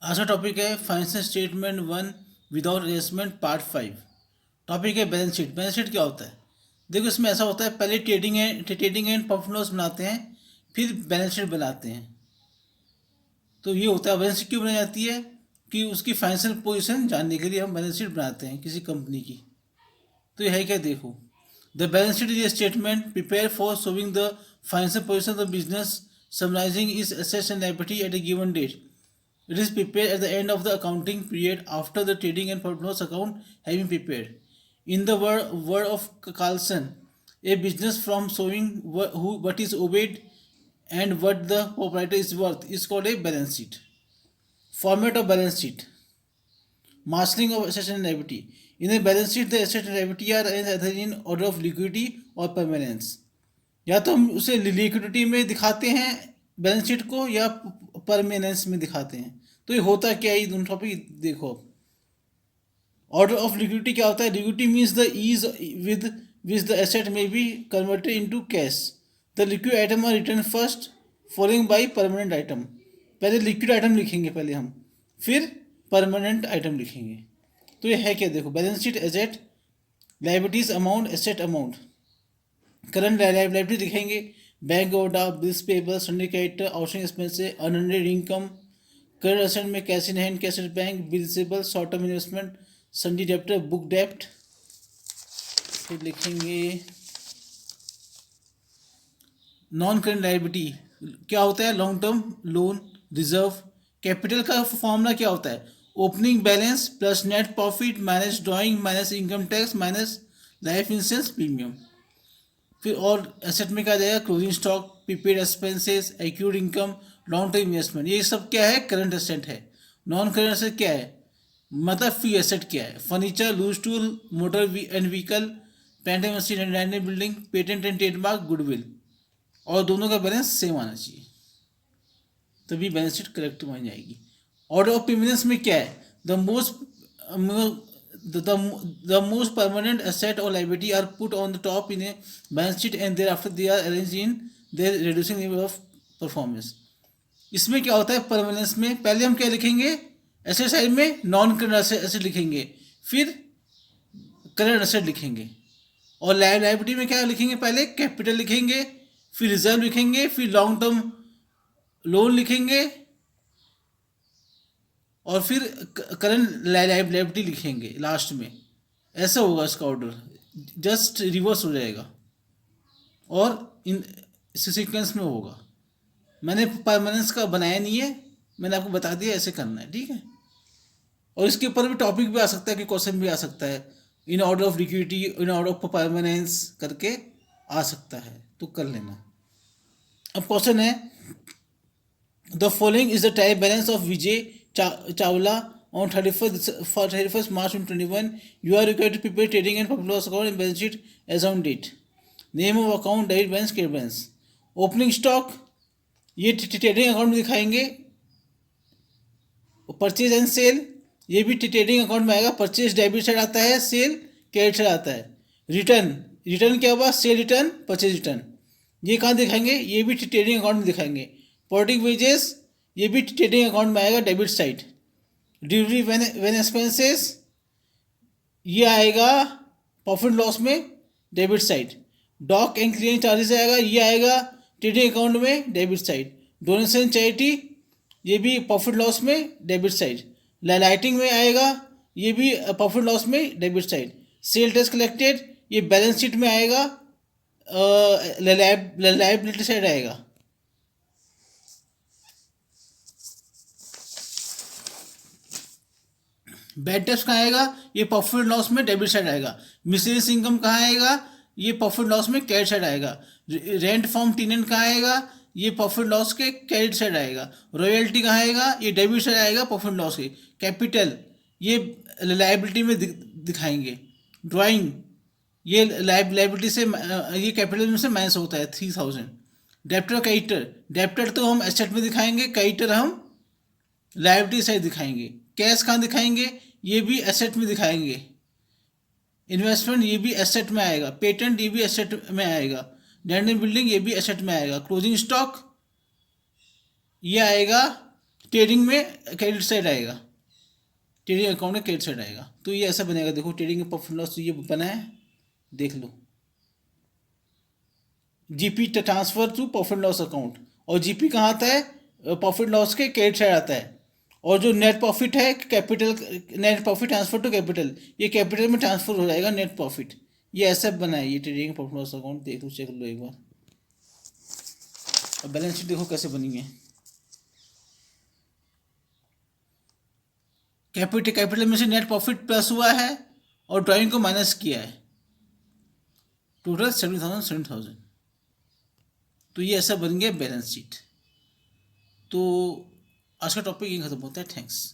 आज का टॉपिक है financial statement one without adjustment part 5। Topic है बैलेंस शीट। बैलेंस शीट क्या होता है? देखो, इसमें ऐसा होता है, पहले ट्रेडिंग एंड प्रॉफिट लॉस बनाते हैं, फिर बैलेंस शीट बनाते हैं। तो ये होता है, बैलेंस शीट क्यों बनाई जाती है कि उसकी फाइनेंशियल पोजीशन जानने के लिए हम बैलेंस शीट बनाते हैं किसी कंपनी की। तो ये है क्या, देखो, the balance sheet is a statement prepare for showing the financial position of the business, summarising is assets and liability at a given date. It is prepared at the end of the accounting period after the trading and profit loss account have been prepared. In the word of Carlson, a business from showing what is owed and what the proprietor is worth is called a balance sheet. Format of balance sheet. Marshalling of assets and liability. In a balance sheet, the assets and liability are either in order of liquidity or permanence. या तो हम उसे liquidity में दिखाते हैं balance sheet को, या परमेनेंस में दिखाते हैं। तो ये होता क्या है, ये दोनों टॉपिक देखो। ऑर्डर ऑफ लिक्विडिटी क्या होता है? Liquidity means the ease with which the asset में be converted into cash. The liquid item are written first following by permanent item. पहले लिक्विड आइटम लिखेंगे पहले हम, फिर परमानेंट आइटम लिखेंगे। तो ये है क्या, देखो, balance sheet asset, liabilities amount, asset amount. Current liability लिखेंगे, bank overdraft, bills payable, sundry creditor, outstanding expenses, unearned income. Current asset में cash in hand, cash at bank, bills receivable, short term investment, sundry debtor, book डेप्ट। फिर लिखेंगे non current liability क्या होता है? Long term loan, reserve. Capital का formula क्या होता है? Opening balance plus net profit minus drawing minus income tax minus life insurance premium. फिर और एसेट में क्या आ जाएगा? Closing stock, prepaid expenses, accrued income, long term investment. ये सब क्या है? करंट एसेट है। नॉन करंट एसेट क्या है? मतलब फ्री एसेट क्या है? Furniture, loose tool, motor and vehicle, plant and machine and land and building, patent and trademark, goodwill. और दोनों का बैलेंस सेम आना चाहिए, तभी बैलेंस शीट करेक्ट मानी जाएगी। ऑर्डर ऑफ प्रीमियंस में क्या है? The most permanent asset or liability are put on the top in a balance sheet and thereafter they are arranged in their reducing level of performance. इसमें क्या होता है? Permanence में पहले हम क्या लिखेंगे? एसेट साइड में नॉन करंट एसेट लिखेंगे, फिर करंट एसेट लिखेंगे। और लायबिलिटी में क्या लिखेंगे? पहले कैपिटल लिखेंगे, फिर रिजर्व लिखेंगे, फिर लॉन्ग टर्म लोन लिखेंगे, और फिर करंट लायबिलिटी लिखेंगे लास्ट में। ऐसा होगा इसका ऑर्डर, जस्ट रिवर्स हो जाएगा और इन सीक्वेंस में होगा। मैंने परमानेंस का बनाया नहीं है, मैंने आपको बता दिया ऐसे करना है, ठीक है। और इसके ऊपर भी टॉपिक भी आ सकता है कि क्वेश्चन भी आ सकता है, in order of liquidity, in order of permanence करके आ सकता है, तो कर लेना। अब क्वेश्चन है, the following is the trial balance of Vijay Chawla on 31st March 2021. You are required to prepare trading and profit loss account and balance sheet as on date. Name of account, debit balance, credit balance. Opening stock ये trading account में दिखाएंगे। Purchase and cell ये भी trading account में आएगा। Purchase debit side आता है, cell credit side आता है। रिटर्न, रिटर्न क्या हुआ? Cell return, purchase return. ये कहाँ दिखाएंगे? ये भी ट्रेडिंग अकाउंट में दिखाएंगे। प्रोडक्ट वेजेस ये भी ट्रेडिंग अकाउंट में आएगा, debit side. Delivery van expenses ये आएगा प्रॉफिट लॉस में, debit side. Dock and clearing charges आएगा, ये आएगा ट्रेडिंग अकाउंट में, डेबिट साइड। डोनेशन चैरिटी ये भी प्रॉफिट लॉस में, डेबिट साइड। लाइटिंग में आएगा, ये भी प्रॉफिट लॉस में, debit side. Sale tax collected ये बैलेंस शीट में आएगा, लाइबिलिटी साइड आएगा। बैड डेट्स कहाँ आएगा? ये प्रॉफिट लॉस में, डेबिट साइड आएगा। मिसलेनियस इनकम कहाँ आएगा? ये प्रॉफिट लॉस में, क्रेडिट साइड आएगा। रेंट फ्रॉम टेनेंट कहाँ आएगा? ये प्रॉफिट लॉस के क्रेडिट साइड आएगा। रॉयल्टी कहाँ आएगा? ये डेबिट साइड आएगा, प्रॉफिट लॉस के। कैपिटल ये लायबिलिटी में दिखाएंगे। ड्राइंग ये लायबिलिटी से, ये कैपिटल में से माइनस होता है 3000। डेप्टर, क्रेडिटर, डेप्टर तो हम एसेट में दिखाएंगे, क्रेडिटर हम लायबिलिटी साइड दिखाएंगे। कैश कहाँ दिखाएंगे? ये भी एसेट में दिखाएंगे। इन्वेस्टमेंट ये भी एसेट में आएगा। पेटेंट ये भी एसेट में आएगा। लैंड एंड बिल्डिंग ये भी एसेट में आएगा। क्लोजिंग स्टॉक ये आएगा ट्रेडिंग में क्रेडिट साइड आएगा, ट्रेडिंग अकाउंट में क्रेडिट साइड आएगा। तो ये ऐसा बनेगा, देखो ट्रेडिंग में प्रॉफिट लॉस ये बना है, देख लो, GP transfer to profit loss account, और जीपी कहाँ आता है, प्रॉफिट लॉस के क्रेडिट साइड आता है। और जो नेट प्रॉफिट है capital, net profit transfer to capital, ये कैपिटल में ट्रांसफर हो जाएगा नेट प्रॉफिट। ये ऐसे बना है ये ट्रेडिंग प्रॉफिट लॉस अकाउंट, देख लो, चेक लो एक बार। अब बैलेंस शीट देखो कैसे बनी है। कैपिटल में से नेट प्रॉफिट प्लस हुआ है और ड्राइंग को माइनस किया है, टोटल 7,000। तो ये ऐसा बन गया बैलेंस शीट। तो आज का टॉपिक ये खत्म होता है। थैंक्स।